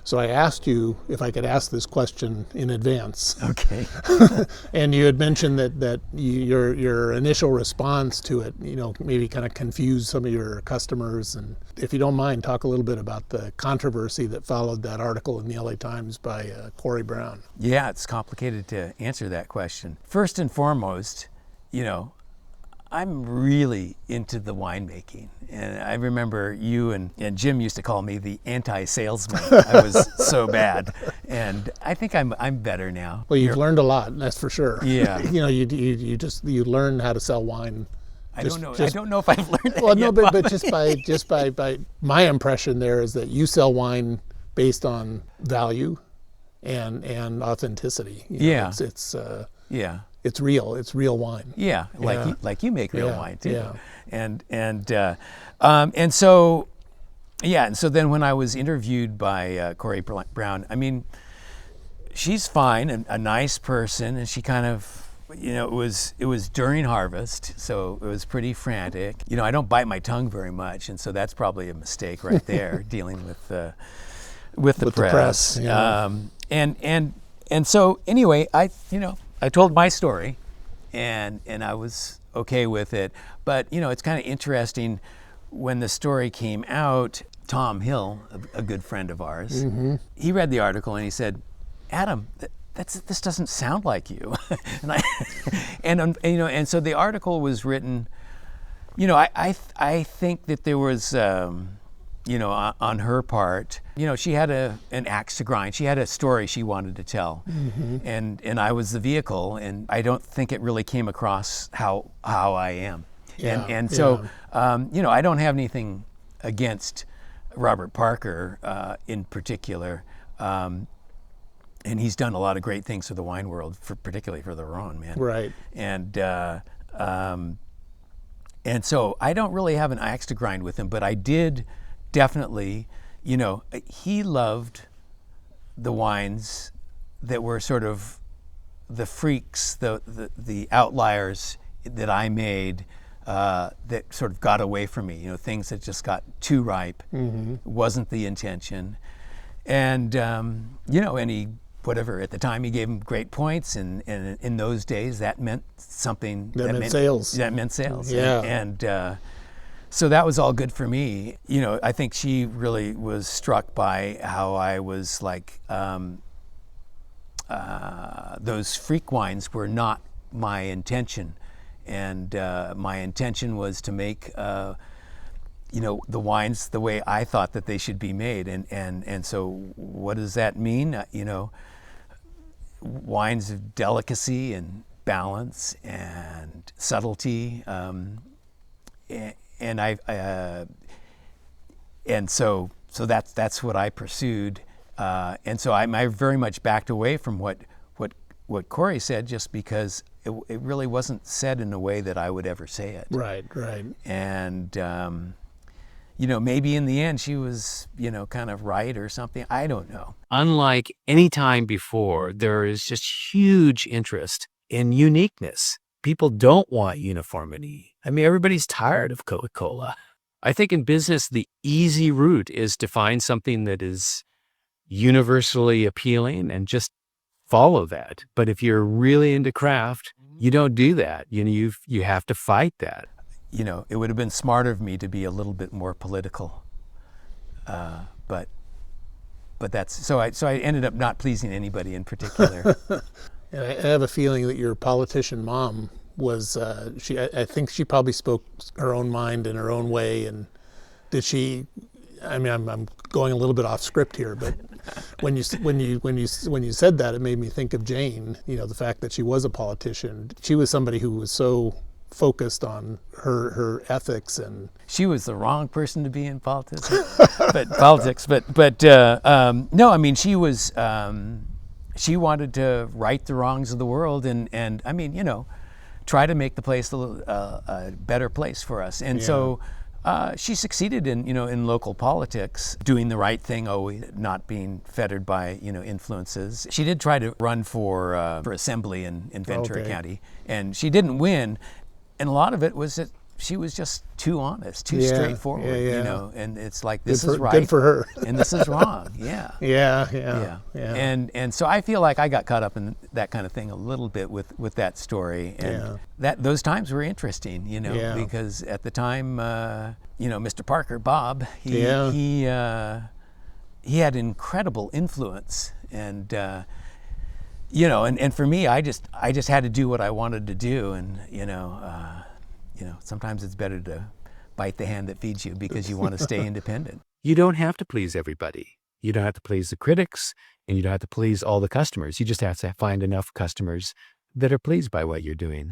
So I asked you if I could ask this question in advance. Okay. And you had mentioned that your initial response to it, maybe kind of confused some of your customers. And if you don't mind, talk a little bit about the controversy that followed that article in the LA Times by Corrie Brown. Yeah, it's complicated to answer that question. First and foremost, I'm really into the winemaking. And I remember you and Jim used to call me the anti-salesman. I was so bad. And I think I'm better now. Well, you've learned a lot, that's for sure. Yeah. You learn how to sell wine. I don't know if I've learned that Well, yet, no, but just by my impression there is that you sell wine based on value and authenticity. Yeah. Yeah. It's real. It's real wine. Yeah, like you make real wine too. Yeah. And so then when I was interviewed by Corrie Brown, I mean, she's fine and a nice person, and she kind of, it was during harvest, so it was pretty frantic. I don't bite my tongue very much, and so that's probably a mistake right there, dealing with the press. Yeah. And so anyway, I told my story, and I was okay with it. But, it's kind of interesting, when the story came out, Tom Hill, a good friend of ours, he read the article and he said, "Adam, this doesn't sound like you." and so the article was written, I think that there was, on her part, she had an axe to grind. She had a story she wanted to tell, and I was the vehicle, and I don't think it really came across how I am. So I don't have anything against Robert Parker in particular, and he's done a lot of great things for the wine world, particularly for the Rhone, man. Right. And so I don't really have an axe to grind with him, but I did definitely, he loved the wines that were sort of the freaks, the outliers that I made, that sort of got away from me, things that just got too ripe, wasn't the intention. And, and he, whatever, at the time he gave him great points, and in those days that meant something. That meant sales. That meant sales. Yeah. And so that was all good for me. I think she really was struck by how I was like, those freak wines were not my intention. And my intention was to make, the wines the way I thought that they should be made. And so what does that mean? Wines of delicacy and balance and subtlety. So that's what I pursued, and so I very much backed away from what Corrie said, just because it really wasn't said in a way that I would ever say it. Right. And maybe in the end she was kind of right or something. I don't know. Unlike any time before, there is just huge interest in uniqueness. People don't want uniformity. I mean, everybody's tired of Coca-Cola. I think in business, the easy route is to find something that is universally appealing and just follow that. But if you're really into craft, you don't do that. You have to fight that. It would have been smarter of me to be a little bit more political. But that's so I ended up not pleasing anybody in particular. And I have a feeling that your politician mom was, I think she probably spoke her own mind in her own way. And did she, I mean, I'm going a little bit off script here, but when you said that, it made me think of Jane, the fact that she was a politician. She was somebody who was so focused on her ethics, and she was the wrong person to be in politics. But no, I mean, she was, she wanted to right the wrongs of the world, and I mean, try to make the place a better place for us. And so she succeeded in local politics, doing the right thing, always not being fettered by influences. She did try to run for assembly in Ventura County, and she didn't win. And a lot of it was that she was just too honest, too Yeah, straightforward, yeah. you know. And it's like, this Good is for, right, good for her. and this is wrong. Yeah. Yeah. And so I feel like I got caught up in that kind of thing a little bit with that story, and those times were interesting, you know, because at the time, you know, Mr. Parker, Bob, he had incredible influence, and you know, and for me, I just had to do what I wanted to do, and you know, sometimes it's better to bite the hand that feeds you because you want to stay independent. You don't have to please everybody. You don't have to please the critics, and you don't have to please all the customers. You just have to find enough customers that are pleased by what you're doing.